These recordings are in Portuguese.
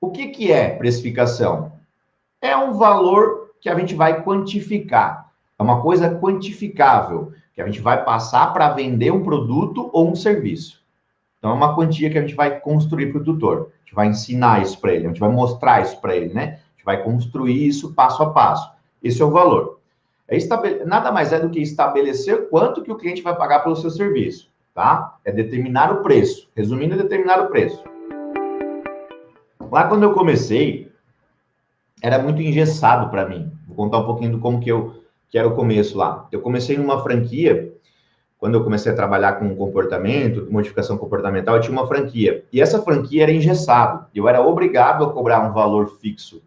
O que é precificação? É um valor que a gente vai quantificar. É uma coisa quantificável, que a gente vai passar para vender um produto ou um serviço. Então, é uma quantia que a gente vai construir para o tutor. A gente vai ensinar isso para ele, a gente vai mostrar isso para ele, né? A gente vai construir isso passo a passo. Esse é o valor. Nada mais é do que estabelecer quanto que o cliente vai pagar pelo seu serviço, tá? É determinar o preço. Resumindo, é determinar o preço. Lá quando eu comecei, era muito engessado para mim. Vou contar um pouquinho do como que era o começo lá. Eu comecei numa franquia. Quando eu comecei a trabalhar com comportamento, modificação comportamental, eu tinha uma franquia. E essa franquia era engessado. Eu era obrigado a cobrar um valor fixo.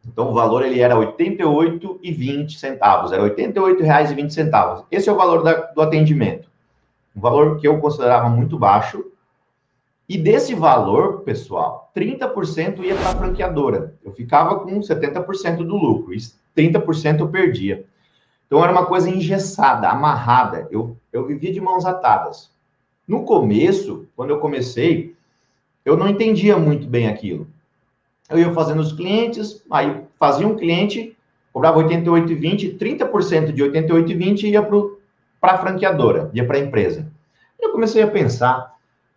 Então, o valor ele era R$ 88,20. Era R$ 88,20. Esse é o valor do atendimento. Um valor que eu considerava muito baixo. E desse valor, pessoal, 30% ia para a franqueadora. Eu ficava com 70% do lucro. E 30% eu perdia. Então, era uma coisa engessada, amarrada. Eu vivia de mãos atadas. No começo, quando eu comecei, eu não entendia muito bem aquilo. Eu ia fazendo os clientes, aí fazia um cliente, cobrava R$ 88,20, 30% de R$ 88,20 ia para a franqueadora, ia para a empresa. Eu comecei a pensar,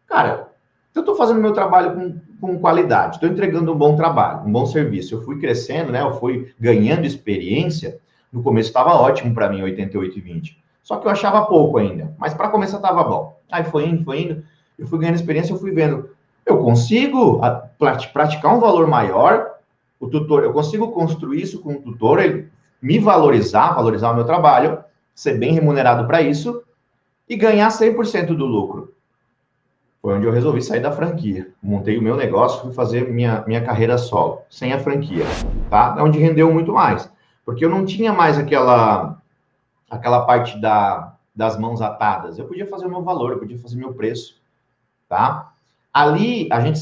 cara, eu estou fazendo meu trabalho com qualidade, estou entregando um bom trabalho, um bom serviço. Eu fui crescendo, né? Eu fui ganhando experiência. No começo estava ótimo para mim, 88,20. Só que eu achava pouco ainda. Mas para começar estava bom. Aí foi indo. Eu fui ganhando experiência, eu fui vendo. Eu consigo praticar um valor maior. O tutor, eu consigo construir isso com o tutor, ele me valorizar o meu trabalho, ser bem remunerado para isso e ganhar 100% do lucro. Foi onde eu resolvi sair da franquia. Montei o meu negócio, fui fazer minha carreira solo, sem a franquia. Tá? É onde rendeu muito mais. Porque eu não tinha mais aquela parte das mãos atadas. Eu podia fazer o meu valor, eu podia fazer meu preço, tá? Ali, a gente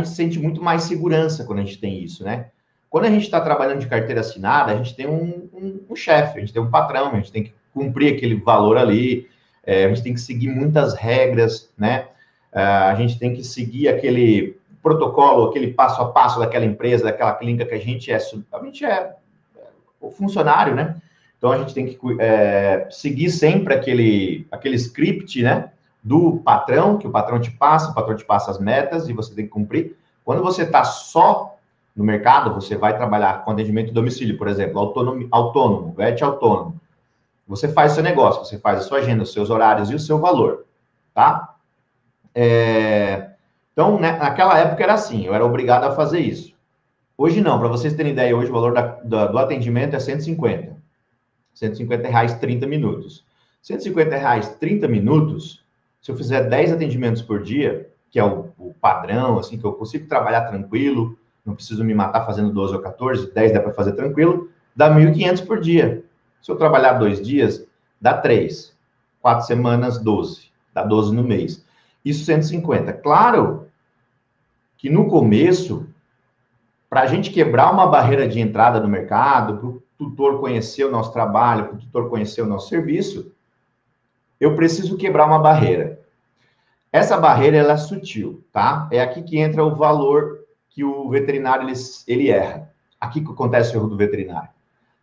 sente muito mais segurança quando a gente tem isso, né? Quando a gente está trabalhando de carteira assinada, a gente tem um chefe, a gente tem um patrão, a gente tem que cumprir aquele valor ali, a gente tem que seguir muitas regras, né? A gente tem que seguir aquele protocolo, aquele passo a passo daquela empresa, daquela clínica que a gente é o funcionário, né? Então, a gente tem que seguir sempre aquele script, né? Do patrão, que o patrão te passa as metas e você tem que cumprir. Quando você está só no mercado, você vai trabalhar com atendimento em domicílio, por exemplo, autônomo, VET autônomo. Você faz seu negócio, você faz a sua agenda, os seus horários e o seu valor, tá? Então, né, naquela época era assim, eu era obrigado a fazer isso. Hoje não, para vocês terem ideia, hoje o valor do atendimento é 150. 150 reais 30 minutos. 150 reais 30 minutos, se eu fizer 10 atendimentos por dia, que é o padrão, assim, que eu consigo trabalhar tranquilo, não preciso me matar fazendo 12 ou 14, 10 dá para fazer tranquilo, dá 1.500 por dia. Se eu trabalhar 2 dias, dá 3. 4 semanas, 12. Dá 12 no mês. Isso 150. Claro que no começo, para a gente quebrar uma barreira de entrada no mercado, para o tutor conhecer o nosso trabalho, para o tutor conhecer o nosso serviço, eu preciso quebrar uma barreira. Essa barreira, ela é sutil, tá? É aqui que entra o valor que o veterinário, ele erra. Aqui que acontece o erro do veterinário.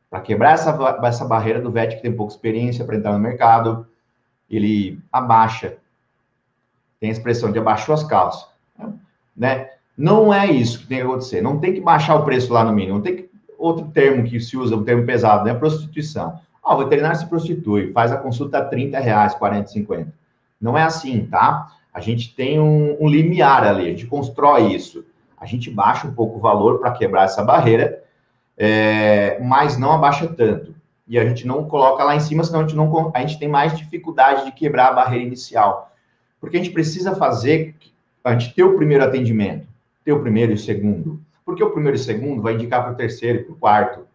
Para quebrar essa barreira do vet que tem pouca experiência para entrar no mercado, ele abaixa. Tem a expressão de abaixou as calças, né? Não é isso que tem que acontecer. Não tem que baixar o preço lá no mínimo. Não tem que... Outro termo que se usa, um termo pesado, né? Prostituição. O veterinário se prostitui, faz a consulta a 30 reais, 40, 50. Não é assim, tá? A gente tem um limiar ali, a gente constrói isso. A gente baixa um pouco o valor para quebrar essa barreira, mas não abaixa tanto. E a gente não coloca lá em cima, senão a gente tem mais dificuldade de quebrar a barreira inicial. Porque a gente precisa a gente ter o primeiro atendimento, ter o primeiro e o segundo. Porque o primeiro e o segundo vai indicar para o terceiro e para o quarto.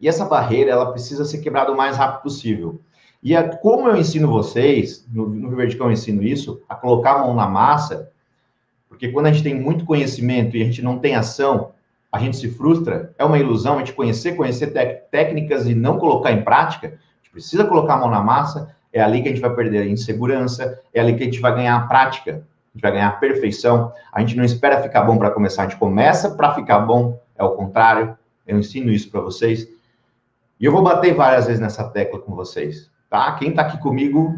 E essa barreira, ela precisa ser quebrada o mais rápido possível. E como eu ensino vocês, no Rio Verdicão eu ensino isso, a colocar a mão na massa, porque quando a gente tem muito conhecimento e a gente não tem ação, a gente se frustra, é uma ilusão a gente conhecer técnicas e não colocar em prática. A gente precisa colocar a mão na massa, é ali que a gente vai perder a insegurança, é ali que a gente vai ganhar a prática. a gente vai ganhar perfeição. A gente não espera ficar bom para começar, a gente começa para ficar bom, é o contrário. Eu ensino isso para vocês. E eu vou bater várias vezes nessa tecla com vocês, tá? Quem está aqui comigo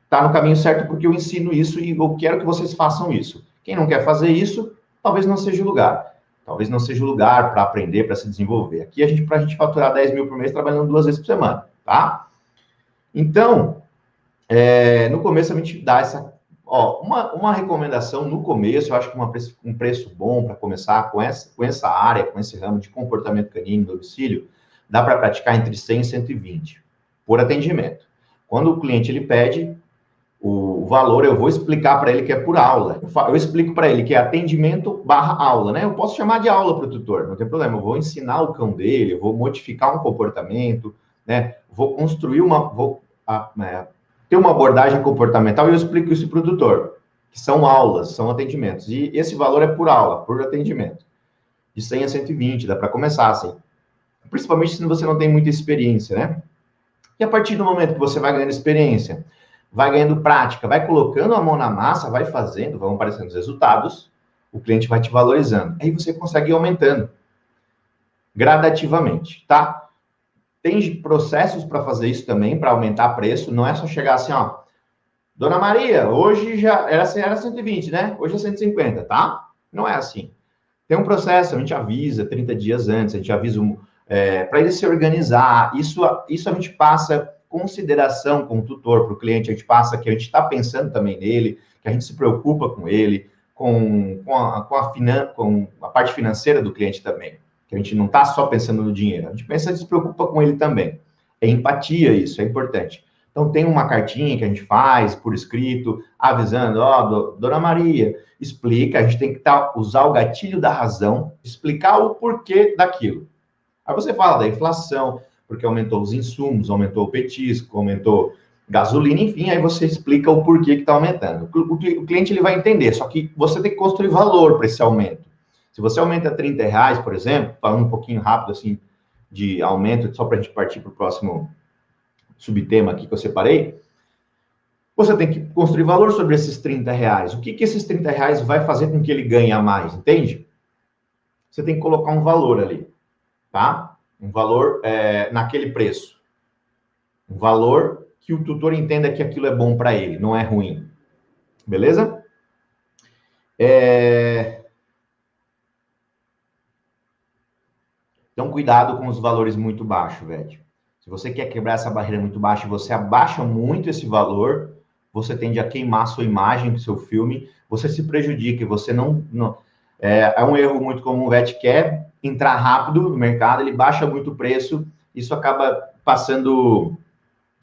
está no caminho certo porque eu ensino isso e eu quero que vocês façam isso. Quem não quer fazer isso, talvez não seja o lugar. Talvez não seja o lugar para aprender, para se desenvolver. Aqui, para a gente faturar 10 mil por mês, trabalhando 2 vezes por semana, tá? Então, no começo a gente dá uma recomendação no começo, eu acho que um preço bom para começar com essa área, com esse ramo de comportamento canino em domicílio, dá para praticar entre 100 e 120 por atendimento. Quando o cliente ele pede o valor, eu vou explicar para ele que é por aula. Eu explico para ele que é atendimento barra aula, né? Eu posso chamar de aula para o tutor, não tem problema. Eu vou ensinar o cão dele, eu vou modificar um comportamento, né? Vou construir ter uma abordagem comportamental e eu explico isso para o tutor, que são aulas, são atendimentos. E esse valor é por aula, por atendimento. De 100 a 120, dá para começar assim. Principalmente se você não tem muita experiência, né? E a partir do momento que você vai ganhando experiência, vai ganhando prática, vai colocando a mão na massa, vai fazendo, vão aparecendo os resultados, o cliente vai te valorizando. Aí você consegue ir aumentando gradativamente, tá? Tem processos para fazer isso também, para aumentar preço, não é só chegar assim, ó, Dona Maria, hoje já era 120, né? Hoje é 150, tá? Não é assim. Tem um processo, a gente avisa 30 dias antes, a gente avisa para ele se organizar. Isso a gente passa consideração com o tutor, para o cliente, a gente passa que a gente está pensando também nele, que a gente se preocupa com ele, com a parte financeira do cliente também, que a gente não está só pensando no dinheiro, a gente pensa e se preocupa com ele também. É empatia isso, é importante. Então, tem uma cartinha que a gente faz por escrito, avisando, Dona Maria, explica, a gente tem que usar o gatilho da razão, explicar o porquê daquilo. Aí você fala da inflação, porque aumentou os insumos, aumentou o petisco, aumentou gasolina, enfim, aí você explica o porquê que está aumentando. O cliente ele vai entender, só que você tem que construir valor para esse aumento. Se você aumenta R$30, por exemplo, falando um pouquinho rápido assim de aumento, só para a gente partir para o próximo subtema aqui que eu separei, você tem que construir valor sobre esses R$30. O que esses R$30 vai fazer com que ele ganhe a mais, entende? Você tem que colocar um valor ali, tá? Um valor naquele preço. Um valor que o tutor entenda que aquilo é bom para ele, não é ruim. Beleza? Então, cuidado com os valores muito baixos, velho. Se você quer quebrar essa barreira muito baixa e você abaixa muito esse valor, você tende a queimar sua imagem do seu filme, você se prejudica e você não é um erro muito comum. O VET quer entrar rápido no mercado, ele baixa muito o preço, isso acaba passando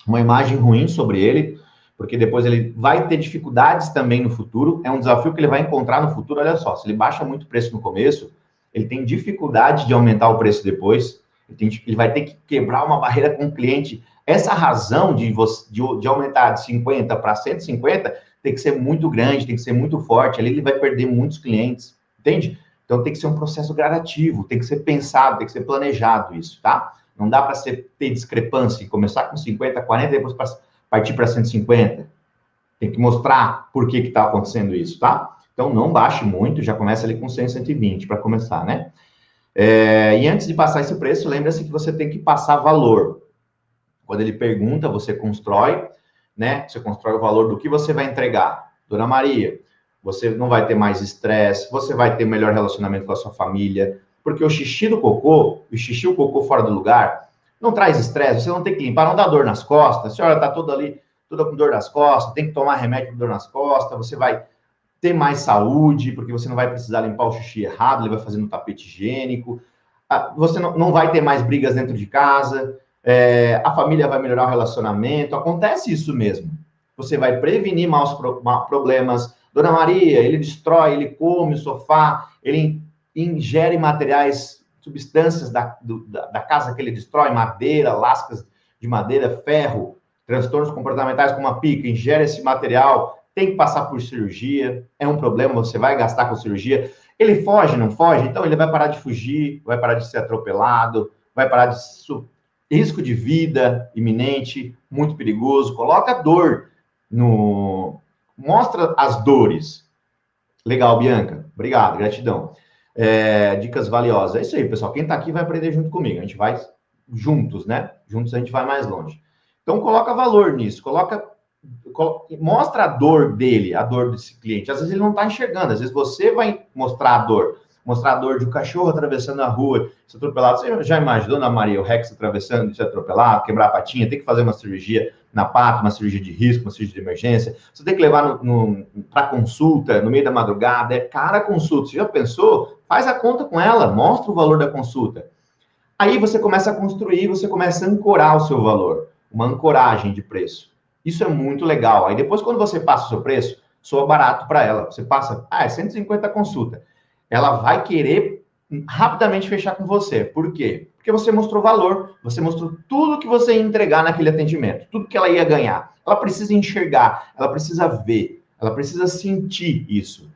uma imagem ruim sobre ele, porque depois ele vai ter dificuldades também no futuro, é um desafio que ele vai encontrar no futuro. Olha só, se ele baixa muito o preço no começo, ele tem dificuldade de aumentar o preço depois, ele vai ter que quebrar uma barreira com o cliente. Essa razão de aumentar de 50 para 150 tem que ser muito grande, tem que ser muito forte, ali ele vai perder muitos clientes, entende? Então tem que ser um processo gradativo, tem que ser pensado, tem que ser planejado isso, tá? Não dá para ter discrepância e começar com 50, 40 e depois partir para 150. Tem que mostrar por que está acontecendo isso, tá? Então não baixe muito, já começa ali com 100, 120 para começar, né? E antes de passar esse preço, lembra-se que você tem que passar valor. Quando ele pergunta, você constrói, né? Você constrói o valor do que você vai entregar. Dona Maria, você não vai ter mais estresse, você vai ter melhor relacionamento com a sua família, porque o xixi do cocô, o cocô fora do lugar, não traz estresse, você não tem que limpar, não dá dor nas costas, a senhora está toda com dor nas costas, tem que tomar remédio para dor nas costas, você vai ter mais saúde, porque você não vai precisar limpar o xixi errado, ele vai fazer no tapete higiênico, você não vai ter mais brigas dentro de casa, a família vai melhorar o relacionamento, acontece isso mesmo. Você vai prevenir maus problemas. Dona Maria, ele destrói, ele come o sofá, ele ingere materiais, substâncias da casa que ele destrói, madeira, lascas de madeira, ferro, transtornos comportamentais como a pica, ingere esse material, tem que passar por cirurgia, é um problema, você vai gastar com cirurgia. Ele foge, não foge? Então ele vai parar de fugir, vai parar de ser atropelado, vai parar de risco de vida iminente, muito perigoso, coloca dor mostra as dores. Legal, Bianca. Obrigado, gratidão. Dicas valiosas. É isso aí, pessoal. Quem está aqui vai aprender junto comigo. A gente vai juntos, né? Juntos a gente vai mais longe. Então, coloca valor nisso. Mostra a dor dele, a dor desse cliente. Às vezes ele não está enxergando. Às vezes você vai mostrar a dor. Mostrar a dor de um cachorro atravessando a rua, ser atropelado. Você já imaginou, Ana Maria, o Rex atravessando, ser atropelado, quebrar a patinha, tem que fazer uma cirurgia na pata, uma cirurgia de risco, uma cirurgia de emergência. Você tem que levar para consulta no meio da madrugada. É cara a consulta. Você já pensou? Faz a conta com ela, mostra o valor da consulta. Aí você começa a construir, você começa a ancorar o seu valor, uma ancoragem de preço. Isso é muito legal. Aí depois, quando você passa o seu preço, soa barato para ela. Você passa, é 150 a consulta. Ela vai querer rapidamente fechar com você. Por quê? Porque você mostrou valor, você mostrou tudo que você ia entregar naquele atendimento, tudo que ela ia ganhar. Ela precisa enxergar, ela precisa ver, ela precisa sentir isso.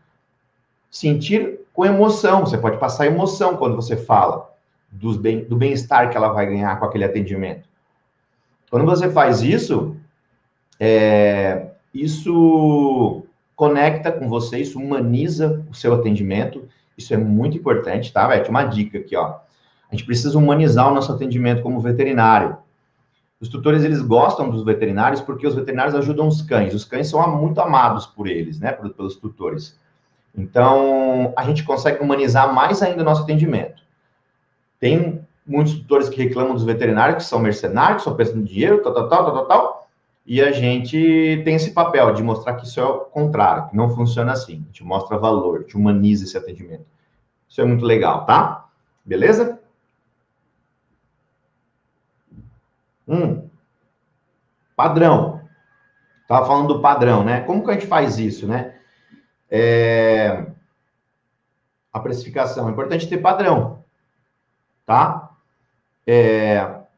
Sentir com emoção. Você pode passar emoção quando você fala do bem-estar que ela vai ganhar com aquele atendimento. Quando você faz isso, isso conecta com você, isso humaniza o seu atendimento. Isso é muito importante, tá, Vete? Uma dica aqui, ó. A gente precisa humanizar o nosso atendimento como veterinário. Os tutores, eles gostam dos veterinários porque os veterinários ajudam os cães. Os cães são muito amados por eles, né, pelos tutores. Então, a gente consegue humanizar mais ainda o nosso atendimento. Tem muitos tutores que reclamam dos veterinários, que são mercenários, que só pensam no dinheiro, tal. E a gente tem esse papel de mostrar que isso é o contrário, que não funciona assim. A gente mostra valor, a gente humaniza esse atendimento. Isso é muito legal, tá? Beleza? Padrão. Tava falando do padrão, né? Como que a gente faz isso, né? A precificação. É importante ter padrão, tá?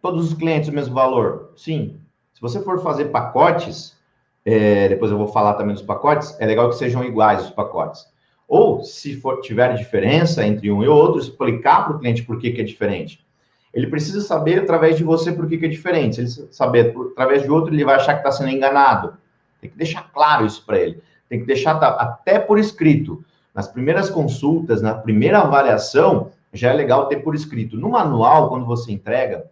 Todos os clientes o mesmo valor? Sim. Se você for fazer pacotes, depois eu vou falar também dos pacotes, é legal que sejam iguais os pacotes. Ou, se tiver diferença entre um e outro, explicar para o cliente por que é diferente. Ele precisa saber através de você por que é diferente. Se ele saber através de outro, ele vai achar que está sendo enganado. Tem que deixar claro isso para ele. Tem que deixar até por escrito. Nas primeiras consultas, na primeira avaliação, já é legal ter por escrito. No manual, quando você entrega,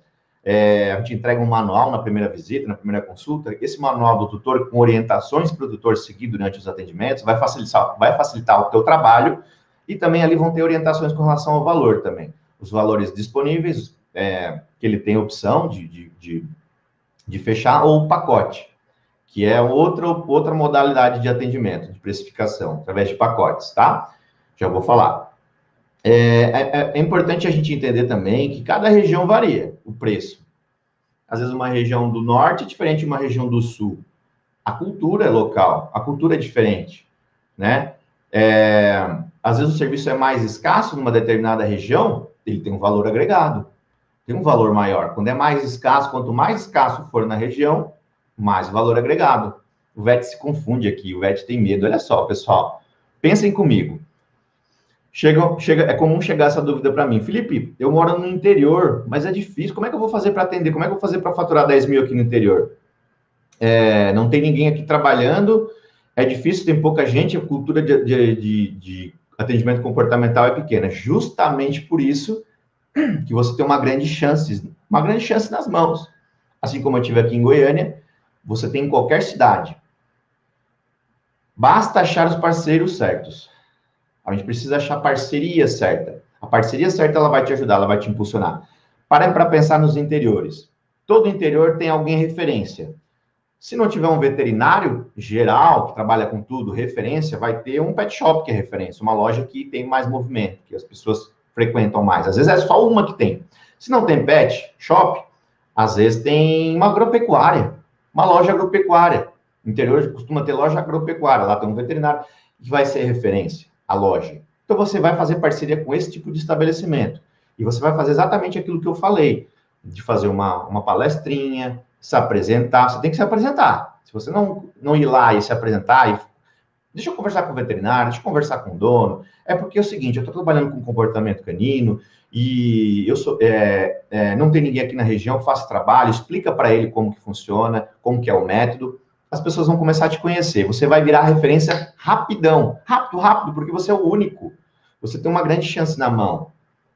a gente entrega um manual na primeira visita, na primeira consulta. Esse manual do tutor, com orientações para o tutor seguir durante os atendimentos, vai facilitar o teu trabalho, e também ali vão ter orientações com relação ao valor também. Os valores disponíveis, que ele tem opção de fechar, ou o pacote, que é outra modalidade de atendimento, de precificação, através de pacotes, tá? Já vou falar. É importante a gente entender também que cada região varia o preço. Às vezes uma região do norte é diferente de uma região do sul. A cultura é local, a cultura é diferente, né? Às vezes o serviço é mais escasso numa determinada região, ele tem um valor agregado, tem um valor maior. Quando é mais escasso, quanto mais escasso for na região, mais valor agregado. O VET se confunde aqui, o VET tem medo. Olha só, pessoal, pensem comigo. É comum chegar essa dúvida para mim. Felipe, eu moro no interior, mas é difícil. Como é que eu vou fazer para atender? Como é que eu vou fazer para faturar 10 mil aqui no interior? Não tem ninguém aqui trabalhando, é difícil, tem pouca gente, a cultura de atendimento comportamental é pequena. Justamente por isso que você tem uma grande chance nas mãos. Assim como eu tive aqui em Goiânia, você tem em qualquer cidade. Basta achar os parceiros certos. A gente precisa achar a parceria certa. A parceria certa, ela vai te ajudar, ela vai te impulsionar. Parem para pensar nos interiores. Todo interior tem alguém referência. Se não tiver um veterinário geral, que trabalha com tudo, referência, vai ter um pet shop que é referência, uma loja que tem mais movimento, que as pessoas frequentam mais. Às vezes é só uma que tem. Se não tem pet shop, às vezes tem uma agropecuária, uma loja agropecuária. No interior costuma ter loja agropecuária, lá tem um veterinário que vai ser referência, a loja. Então você vai fazer parceria com esse tipo de estabelecimento. E você vai fazer exatamente aquilo que eu falei, de fazer uma palestrinha, se apresentar. Você tem que se apresentar. Se você não ir lá e se apresentar, deixa eu conversar com o veterinário, deixa eu conversar com o dono. É porque é o seguinte, eu estou trabalhando com comportamento canino e não tem ninguém aqui na região, faça trabalho, explica para ele como que funciona, como que é o método. as pessoas vão começar a te conhecer. Você vai virar referência rapidão. Rápido, rápido, porque você é o único. Você tem uma grande chance na mão.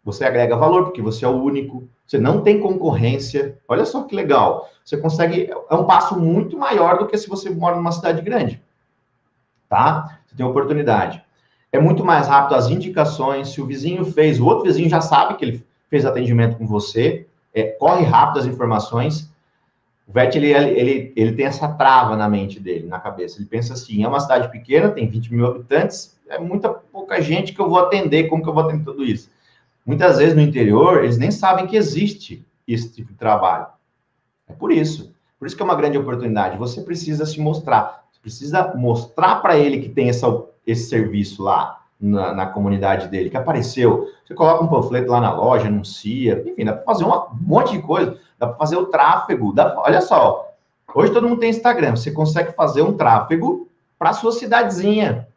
Você agrega valor, porque você é o único. Você não tem concorrência. Olha só que legal. Você consegue... É um passo muito maior do que se você mora numa cidade grande. Tá? Você tem oportunidade. É muito mais rápido as indicações. Se o vizinho fez, o outro vizinho já sabe que ele fez atendimento com você. Corre rápido as informações. O VET, ele tem essa trava na mente dele, na cabeça. Ele pensa assim, é uma cidade pequena, tem 20 mil habitantes, é muita pouca gente que eu vou atender, como que eu vou atender tudo isso? Muitas vezes no interior, eles nem sabem que existe esse tipo de trabalho. É por isso. Por isso que é uma grande oportunidade. Você precisa se mostrar. Você precisa mostrar para ele que tem esse serviço lá na comunidade dele, que apareceu. Você coloca um panfleto lá na loja, anuncia, enfim, dá para fazer um monte de coisa. Dá para fazer o tráfego. Olha só, hoje todo mundo tem Instagram. Você consegue fazer um tráfego para a sua cidadezinha.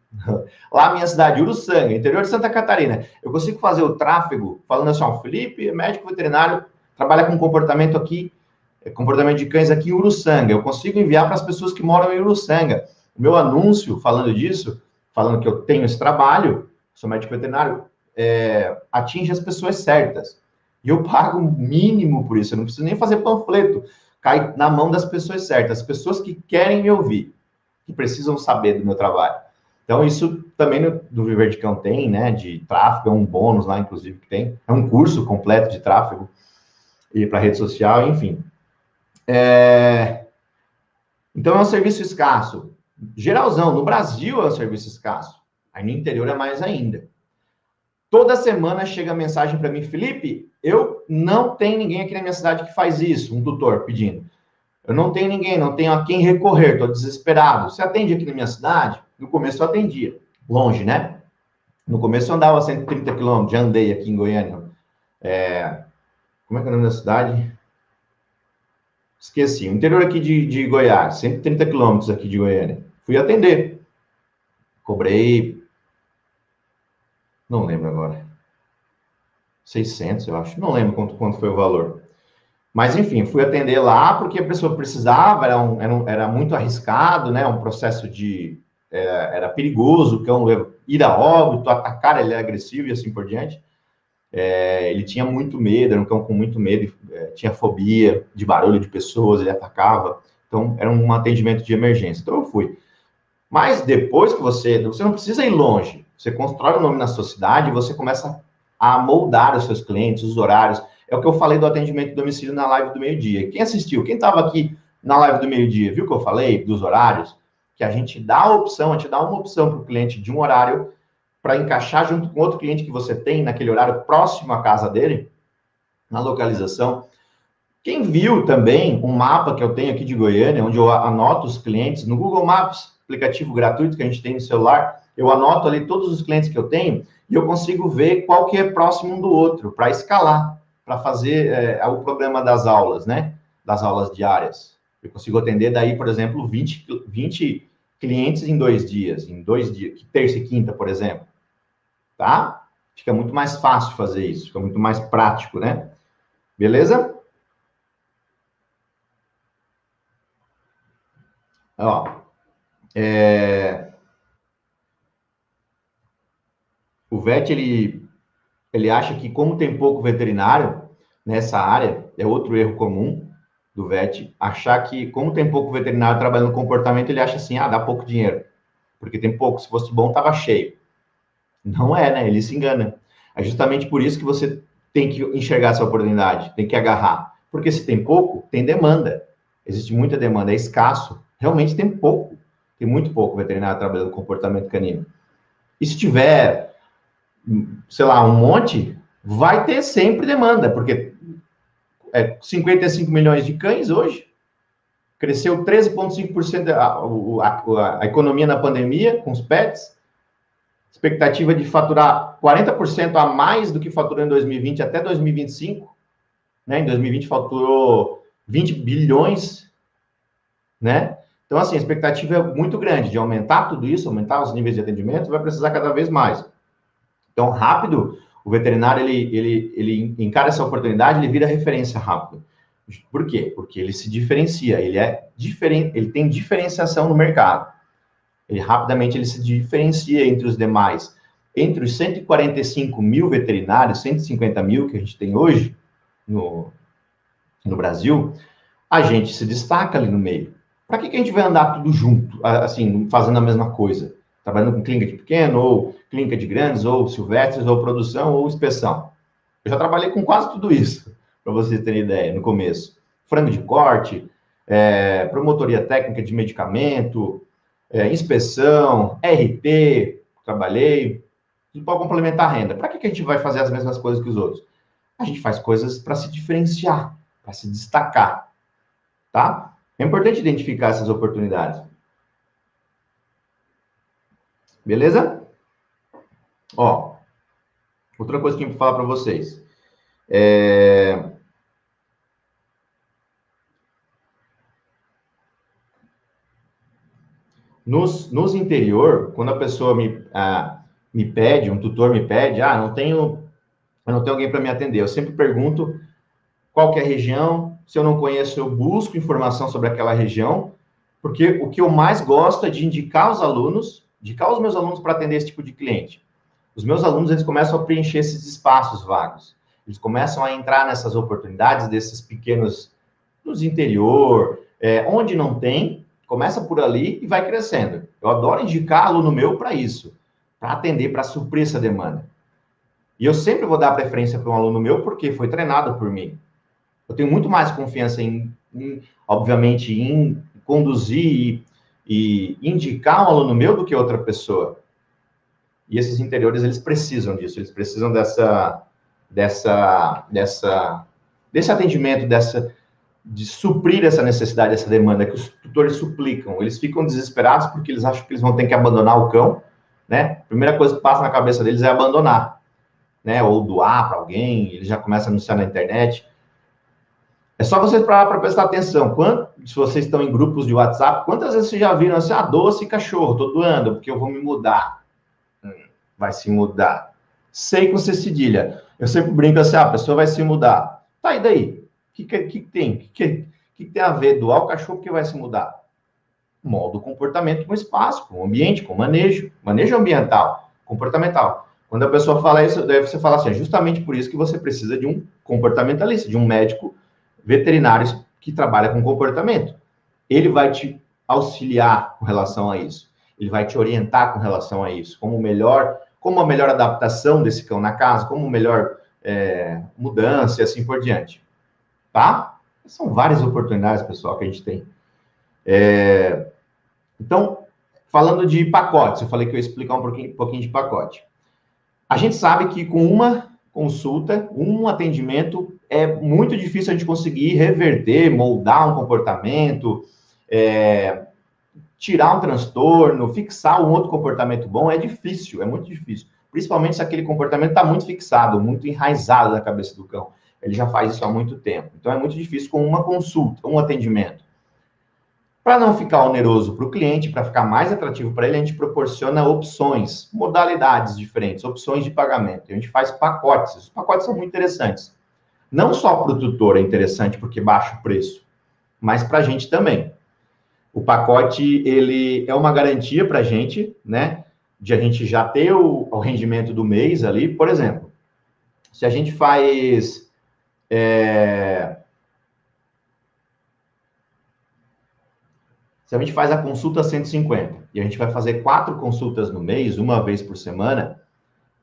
Lá, minha cidade, Uruçanga, interior de Santa Catarina. Eu consigo fazer o tráfego falando assim, ó, Felipe, médico veterinário, trabalha com comportamento aqui, comportamento de cães aqui em Uruçanga. Eu consigo enviar para as pessoas que moram em Uruçanga. O meu anúncio falando disso, falando que eu tenho esse trabalho, sou médico veterinário, atinge as pessoas certas. E eu pago o mínimo por isso, eu não preciso nem fazer panfleto. Cai na mão das pessoas certas, as pessoas que querem me ouvir, que precisam saber do meu trabalho. Então, isso também do Viver de Cão tem, né, de tráfego, é um bônus lá, inclusive, que tem. É um curso completo de tráfego e para rede social, enfim. Então, é um serviço escasso. Geralzão, no Brasil é um serviço escasso. Aí no interior é mais ainda. Toda semana chega mensagem para mim, Felipe, eu não tenho ninguém aqui na minha cidade que faz isso, um tutor pedindo. Eu não tenho ninguém, não tenho a quem recorrer, estou desesperado. Você atende aqui na minha cidade? No começo eu atendia, longe, né? No começo eu andava 130 quilômetros, já andei aqui em Goiânia. Como é que é o nome da cidade? Esqueci. O interior aqui de Goiás, 130 quilômetros aqui de Goiânia. Fui atender. Cobrei, não lembro agora, 600, eu acho. Não lembro quanto foi o valor. Mas, enfim, fui atender lá porque a pessoa precisava, era muito arriscado, né? Um processo era perigoso, o cão ir a óbito, atacar, ele é agressivo e assim por diante. Ele tinha muito medo, era um cão com muito medo, tinha fobia de barulho de pessoas, ele atacava. Então, era um atendimento de emergência. Então, eu fui. Mas depois que você não precisa ir longe, você constrói o nome na sua cidade e você começa a moldar os seus clientes, os horários. É o que eu falei do atendimento de domicílio na live do meio-dia. Quem assistiu, quem estava aqui na live do meio-dia, viu que eu falei dos horários? Que a gente dá a opção, a gente dá uma opção para o cliente de um horário para encaixar junto com outro cliente que você tem naquele horário próximo à casa dele, na localização. Quem viu também um mapa que eu tenho aqui de Goiânia, onde eu anoto os clientes no Google Maps, aplicativo gratuito que a gente tem no celular, eu anoto ali todos os clientes que eu tenho e eu consigo ver qual que é próximo um do outro, para escalar, para fazer o programa das aulas, né? Das aulas diárias. Eu consigo atender daí, por exemplo, 20 clientes em 2 dias, terça e quinta, por exemplo. Tá? Fica muito mais fácil fazer isso, fica muito mais prático, né? Beleza? Ó, o VET, ele acha que como tem pouco veterinário nessa área, é outro erro comum do VET, achar que como tem pouco veterinário trabalhando no comportamento, ele acha assim, dá pouco dinheiro, porque tem pouco, se fosse bom, tava cheio. Não é, né? Ele se engana. É justamente por isso que você tem que enxergar essa oportunidade, tem que agarrar. Porque se tem pouco, tem demanda. Existe muita demanda, é escasso. Realmente tem pouco. Tem muito pouco veterinário trabalhando com comportamento canino. E se tiver, sei lá, um monte, vai ter sempre demanda, porque 55 milhões de cães hoje, cresceu 13,5% a economia na pandemia com os pets, expectativa de faturar 40% a mais do que faturou em 2020 até 2025, né? Em 2020 faturou 20 bilhões, né? Então, assim, a expectativa é muito grande de aumentar tudo isso, aumentar os níveis de atendimento, vai precisar cada vez mais. Então, rápido, o veterinário, ele encara essa oportunidade, ele vira referência rápido. Por quê? Porque ele se diferencia, ele é diferente, ele tem diferenciação no mercado. Ele rapidamente ele se diferencia entre os demais. Entre os 145 mil veterinários, 150 mil que a gente tem hoje no Brasil, a gente se destaca ali no meio. Para que a gente vai andar tudo junto, assim, fazendo a mesma coisa? Trabalhando com clínica de pequeno, ou clínica de grandes, ou silvestres, ou produção, ou inspeção. Eu já trabalhei com quase tudo isso, para vocês terem ideia, no começo. Frango de corte, promotoria técnica de medicamento, inspeção, RP, trabalhei, tudo para complementar a renda. Para que a gente vai fazer as mesmas coisas que os outros? A gente faz coisas para se diferenciar, para se destacar, tá? É importante identificar essas oportunidades. Beleza? Ó, outra coisa que eu vou falar para vocês. Nos interior, quando a pessoa me pede, um tutor me pede, eu não tenho alguém para me atender. Eu sempre pergunto qual que é a região. Se eu não conheço, eu busco informação sobre aquela região, porque o que eu mais gosto é de indicar os meus alunos para atender esse tipo de cliente. Os meus alunos, eles começam a preencher esses espaços vagos. Eles começam a entrar nessas oportunidades desses pequenos, nos interior, onde não tem, começa por ali e vai crescendo. Eu adoro indicar aluno meu para isso, para atender, para suprir essa demanda. E eu sempre vou dar preferência para um aluno meu porque foi treinado por mim. Eu tenho muito mais confiança obviamente, em conduzir e indicar um aluno meu do que outra pessoa. E esses interiores, eles precisam disso, eles precisam desse atendimento, de suprir essa necessidade, essa demanda que os tutores suplicam. Eles ficam desesperados porque eles acham que eles vão ter que abandonar o cão, né? A primeira coisa que passa na cabeça deles é abandonar, né? Ou doar para alguém, eles já começam a anunciar na internet. É só vocês para prestar atenção. Se vocês estão em grupos de WhatsApp, quantas vezes vocês já viram assim, doce cachorro, tô doando, porque eu vou me mudar. Vai se mudar. Sei com C cedilha. Eu sempre brinco assim, a pessoa vai se mudar. Tá, e daí? O que tem? O que tem a ver doar o cachorro que vai se mudar? Molda o comportamento com espaço, com ambiente, com manejo ambiental, comportamental. Quando a pessoa fala isso, deve você falar assim, é justamente por isso que você precisa de um comportamentalista, de um médico veterinário que trabalha com comportamento. Ele vai te auxiliar com relação a isso. Ele vai te orientar com relação a isso, como a melhor adaptação desse cão na casa, como melhor mudança e assim por diante. Tá? São várias oportunidades, pessoal, que a gente tem. Então, falando de pacotes, eu falei que eu ia explicar um pouquinho de pacote. A gente sabe que com uma consulta, um atendimento, é muito difícil a gente conseguir reverter, moldar um comportamento, tirar um transtorno, fixar um outro comportamento bom, é difícil, é muito difícil. Principalmente se aquele comportamento está muito fixado, muito enraizado na cabeça do cão. Ele já faz isso há muito tempo. Então, é muito difícil com uma consulta, um atendimento. Para não ficar oneroso para o cliente, para ficar mais atrativo para ele, a gente proporciona opções, modalidades diferentes, opções de pagamento. A gente faz pacotes. Os pacotes são muito interessantes. Não só para o tutor é interessante porque baixa o preço, mas para a gente também. O pacote, ele é uma garantia para a gente, né? De a gente já ter o rendimento do mês ali. Por exemplo, se a gente faz... Se a gente faz a consulta 150 e a gente vai fazer 4 consultas no mês, uma vez por semana,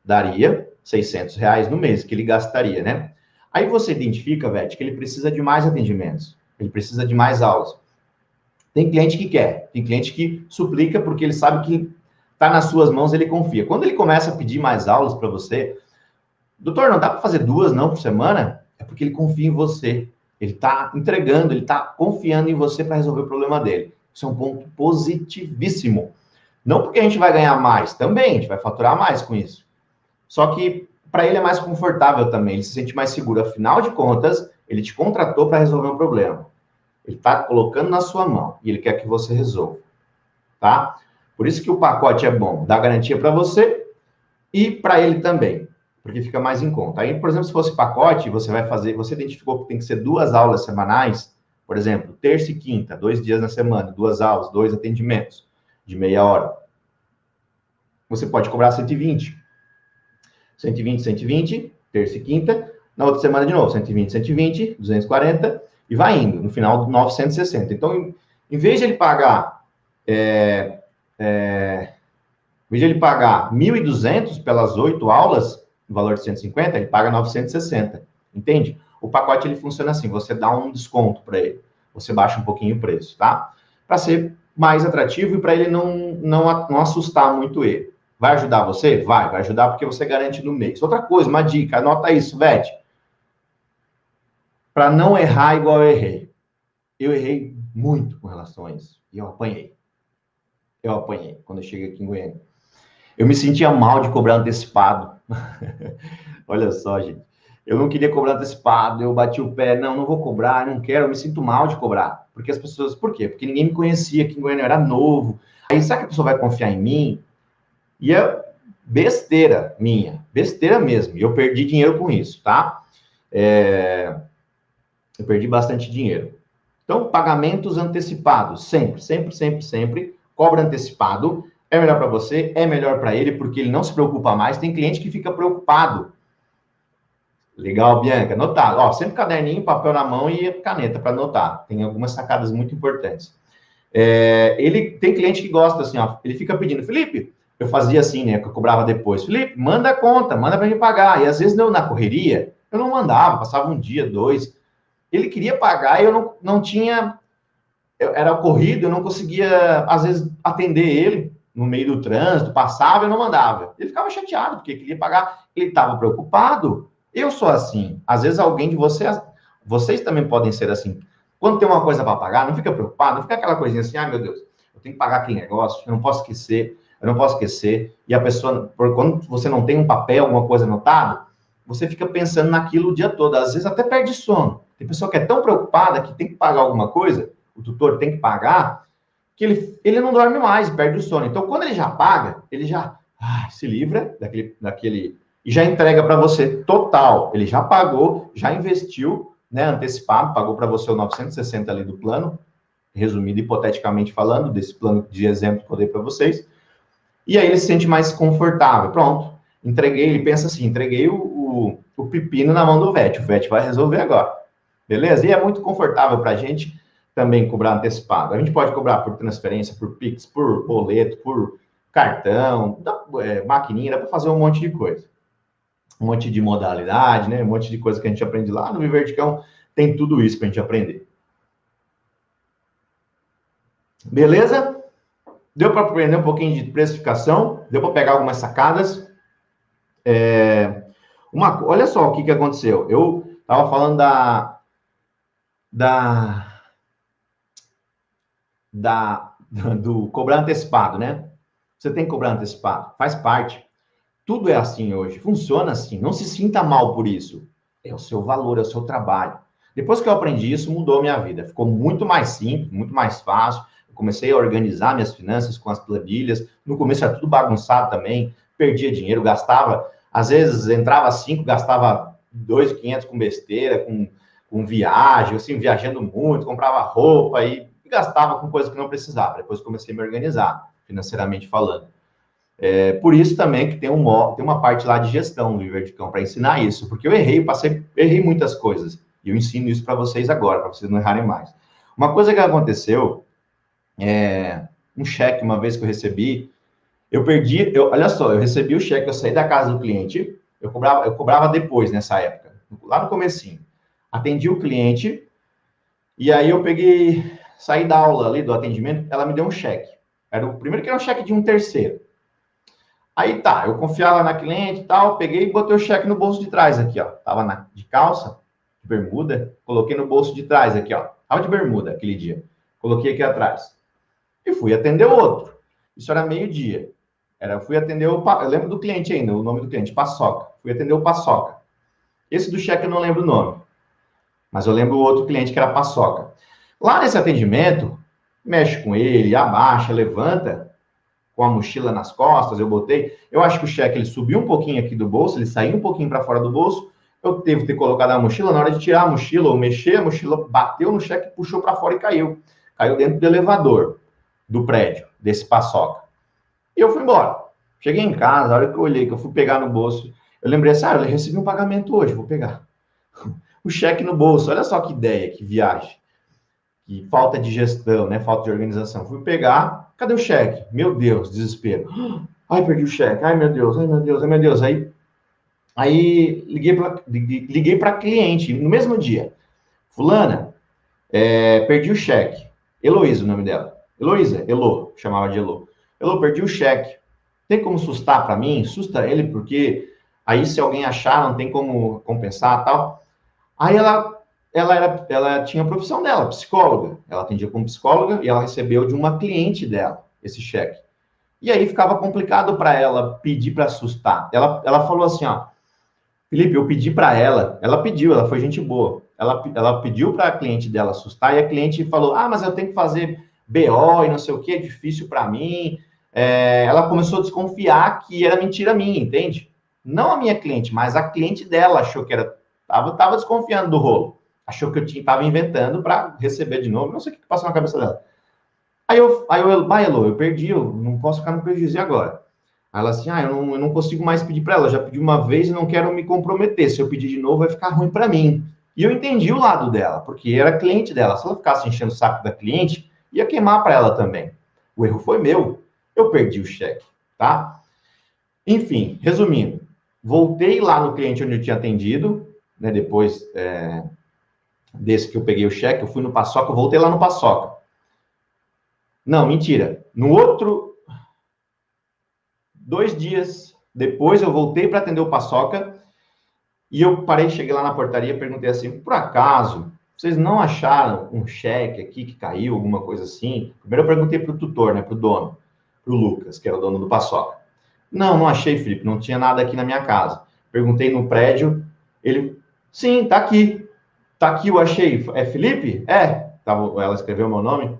daria R$600 no mês que ele gastaria, né? Aí você identifica, Vete, que ele precisa de mais atendimentos, ele precisa de mais aulas. Tem cliente que quer, tem cliente que suplica porque ele sabe que está nas suas mãos, ele confia. Quando ele começa a pedir mais aulas para você, doutor, não dá para fazer 2 não por semana? É porque ele confia em você. Ele está entregando, ele está confiando em você para resolver o problema dele. Isso é um ponto positivíssimo. Não porque a gente vai ganhar mais, também, a gente vai faturar mais com isso. Só que para ele é mais confortável também, ele se sente mais seguro. Afinal de contas, ele te contratou para resolver um problema. Ele está colocando na sua mão e ele quer que você resolva, tá? Por isso que o pacote é bom, dá garantia para você e para ele também. porque fica mais em conta. Aí, por exemplo, se fosse pacote, você vai fazer, você identificou que tem que ser 2 aulas semanais, por exemplo, terça e quinta, 2 dias na semana, 2 aulas, 2 atendimentos de meia hora. Você pode cobrar 120. 120, 120, terça e quinta, na outra semana de novo, 120, 120, 240, e vai indo, no final, 960. Então, em vez de ele pagar, em vez de ele pagar 1.200 pelas 8 aulas, no valor de 150, ele paga 960, entende? O pacote, ele funciona assim, você dá um desconto para ele, você baixa um pouquinho o preço, tá? Para ser mais atrativo e para ele não assustar muito ele. Vai ajudar você? Vai ajudar porque você garante no mês. Outra coisa, uma dica, anota isso, Vete. Para não errar igual eu errei. Eu errei muito com relação a isso. E eu apanhei. Quando eu cheguei aqui em Goiânia. Eu me sentia mal de cobrar antecipado. Olha só, gente. Eu não queria cobrar antecipado, eu bati o pé, não vou cobrar, não quero, eu me sinto mal de cobrar. Porque as pessoas, por quê? Porque ninguém me conhecia, aqui em Goiânia eu era novo. Aí, sabe que a pessoa vai confiar em mim? E é besteira minha, besteira mesmo. E eu perdi dinheiro com isso, tá? Eu perdi bastante dinheiro. Então, pagamentos antecipados, sempre. Cobra antecipado. É melhor para você, é melhor para ele, porque ele não se preocupa mais. Tem cliente que fica preocupado. Legal, Bianca. Anotar. Ó, sempre caderninho, papel na mão e caneta para anotar. Tem algumas sacadas muito importantes. Ele tem cliente que gosta assim, ó. Ele fica pedindo, Felipe, eu fazia assim, né? Que eu cobrava depois. Felipe, manda a conta, manda para me pagar. E às vezes na correria, eu não mandava, passava um dia, 2. Ele queria pagar e eu não tinha. Era corrido, eu não conseguia, às vezes, atender ele no meio do trânsito, passava e eu não mandava. Ele ficava chateado, porque queria pagar, ele estava preocupado. Eu sou assim. Às vezes alguém de vocês também podem ser assim. Quando tem uma coisa para pagar, não fica preocupado, não fica aquela coisinha assim, ai meu Deus, eu tenho que pagar aquele negócio, eu não posso esquecer. E a pessoa, quando você não tem um papel, alguma coisa anotada, você fica pensando naquilo o dia todo, às vezes até perde sono. Tem pessoa que é tão preocupada que tem que pagar alguma coisa, o tutor tem que pagar, que ele não dorme mais, perde o sono. Então, quando ele já paga, ele já se livra daquele e já entrega para você total. Ele já pagou, já investiu, né, antecipado, pagou para você o 960 ali do plano, resumido hipoteticamente falando, desse plano de exemplo que eu dei para vocês. E aí ele se sente mais confortável. Pronto, entreguei, ele pensa assim, entreguei o pepino na mão do VET, o VET vai resolver agora. Beleza? E é muito confortável para a gente também cobrar antecipado. A gente pode cobrar por transferência, por Pix, por boleto, por cartão, maquininha, dá para fazer um monte de coisa. Um monte de modalidade, né? Um monte de coisa que a gente aprende lá no Viverdicão, tem tudo isso para a gente aprender. Beleza? Deu para aprender um pouquinho de precificação? Deu para pegar algumas sacadas? Olha só o que aconteceu. Eu estava falando do cobrar antecipado, né? Você tem que cobrar antecipado, faz parte. Tudo é assim hoje, funciona assim. Não se sinta mal por isso. É o seu valor, é o seu trabalho. Depois que eu aprendi isso, mudou minha vida. Ficou muito mais simples, muito mais fácil. Eu comecei a organizar minhas finanças com as planilhas. No começo era tudo bagunçado também. Perdia dinheiro, gastava. Às vezes entrava 5, gastava 2.500 com besteira, com viagem, assim, viajando muito, comprava roupa e gastava com coisas que não precisava. Depois comecei a me organizar, financeiramente falando. Por isso também que tem uma parte lá de gestão do Viverdicão para ensinar isso, porque eu errei muitas coisas. E eu ensino isso para vocês agora, para vocês não errarem mais. Uma coisa que aconteceu, um cheque uma vez que eu recebi, olha só, eu recebi o cheque, eu saí da casa do cliente, eu cobrava depois, nessa época, lá no comecinho. Atendi o cliente, e aí eu saí da aula ali, do atendimento, ela me deu um cheque. Primeiro que era um cheque de um terceiro. Aí tá, eu confiava na cliente e tal, peguei e botei o cheque no bolso de trás aqui, ó. Tava de calça, de bermuda, coloquei no bolso de trás aqui, ó. Tava de bermuda aquele dia. Coloquei aqui atrás. E fui atender o outro. Isso era meio-dia. Fui atender eu lembro do cliente ainda, o nome do cliente, Paçoca. Fui atender o Paçoca. Esse do cheque eu não lembro o nome. Mas eu lembro o outro cliente que era Paçoca. Lá nesse atendimento, mexe com ele, abaixa, levanta. com a mochila nas costas, eu botei. Eu acho que o cheque, ele subiu um pouquinho aqui do bolso, ele saiu um pouquinho para fora do bolso. Eu devo ter colocado a mochila, na hora de tirar a mochila ou mexer, a mochila bateu no cheque, puxou para fora e caiu. Caiu dentro do elevador do prédio, desse paçoca. E eu fui embora. Cheguei em casa, a hora que eu olhei, que eu fui pegar no bolso, eu lembrei assim, eu recebi um pagamento hoje, vou pegar. O cheque no bolso, olha só que ideia, que viagem. Que falta de gestão, né? Falta de organização. Fui pegar, cadê o cheque? Meu Deus, desespero. Ai, perdi o cheque. Ai, meu Deus, ai, meu Deus, ai, meu Deus. Aí liguei para cliente no mesmo dia. Fulana, perdi o cheque. Heloísa, o nome dela. Heloísa, Elo, chamava de Elo. Elo, perdi o cheque. Tem como sustar para mim? Susta ele, porque aí se alguém achar, não tem como compensar tal. Aí ela tinha a profissão dela, psicóloga. Ela atendia como psicóloga e ela recebeu de uma cliente dela esse cheque. E aí ficava complicado para ela pedir para assustar. Ela falou assim, ó, Felipe, eu pedi para ela pediu, ela foi gente boa. Ela pediu para a cliente dela assustar e a cliente falou, mas eu tenho que fazer BO e não sei o que, é difícil para mim. Ela começou a desconfiar que era mentira minha, entende? Não a minha cliente, mas a cliente dela achou que era... Tava desconfiando do rolo. Achou que eu estava inventando para receber de novo. Não sei o que passou na cabeça dela. Aí eu Elo, eu perdi, eu não posso ficar no prejuízo e agora. Aí ela assim, eu não consigo mais pedir para ela, eu já pedi uma vez e não quero me comprometer. Se eu pedir de novo, vai ficar ruim para mim. E eu entendi o lado dela, porque era cliente dela. Se ela ficasse enchendo o saco da cliente, ia queimar para ela também. O erro foi meu. Eu perdi o cheque, tá? Enfim, resumindo, voltei lá no cliente onde eu tinha atendido, né, depois desse que eu peguei o cheque, eu fui no Paçoca, eu voltei lá no Paçoca. Não, mentira. No outro, 2 dias depois, eu voltei para atender o Paçoca e eu parei, cheguei lá na portaria e perguntei assim, por acaso, vocês não acharam um cheque aqui que caiu, alguma coisa assim? Primeiro eu perguntei para o tutor, né, para o dono, para o Lucas, que era o dono do Paçoca. Não achei, Felipe, não tinha nada aqui na minha casa. Perguntei no prédio, ele, sim, tá aqui, eu achei. É Felipe? Ela escreveu meu nome.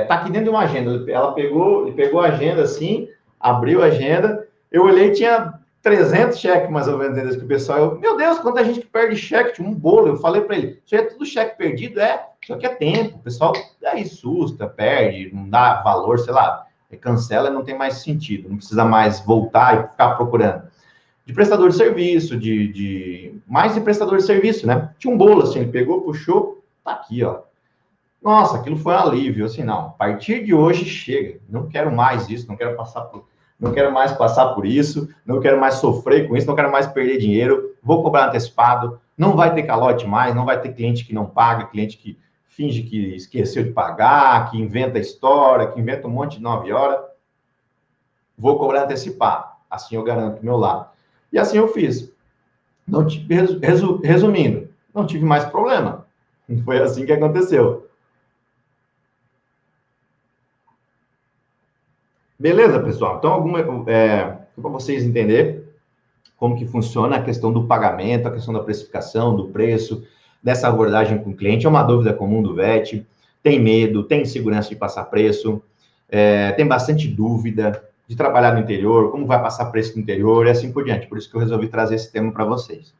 Tá aqui dentro de uma agenda. Ele pegou a agenda assim, abriu a agenda, eu olhei e tinha 300 cheques mais ou menos dentro do pessoal. Meu Deus, quanta gente que perde cheque, tinha um bolo. Eu falei para ele, isso aí é tudo cheque perdido? Isso aqui é tempo. O pessoal aí susta, perde, não dá valor, sei lá, cancela e não tem mais sentido, não precisa mais voltar e ficar procurando. De prestador de serviço, mais de prestador de serviço, né? Tinha um bolo assim, ele pegou, puxou, tá aqui, ó. Nossa, aquilo foi um alívio, assim, não, a partir de hoje chega, não quero mais isso, não quero mais passar por isso, não quero mais sofrer com isso, não quero mais perder dinheiro, vou cobrar antecipado, não vai ter calote mais, não vai ter cliente que não paga, cliente que finge que esqueceu de pagar, que inventa história, que inventa um monte de 9 horas, vou cobrar antecipado, assim eu garanto o meu lado. E assim eu fiz. Resumindo, não tive mais problema, foi assim que aconteceu. Beleza, pessoal? Então, para vocês entenderem como que funciona a questão do pagamento, a questão da precificação, do preço, dessa abordagem com o cliente, é uma dúvida comum do VET, tem medo, tem insegurança de passar preço, tem bastante dúvida de trabalhar no interior, como vai passar preço no interior e assim por diante. Por isso que eu resolvi trazer esse tema para vocês.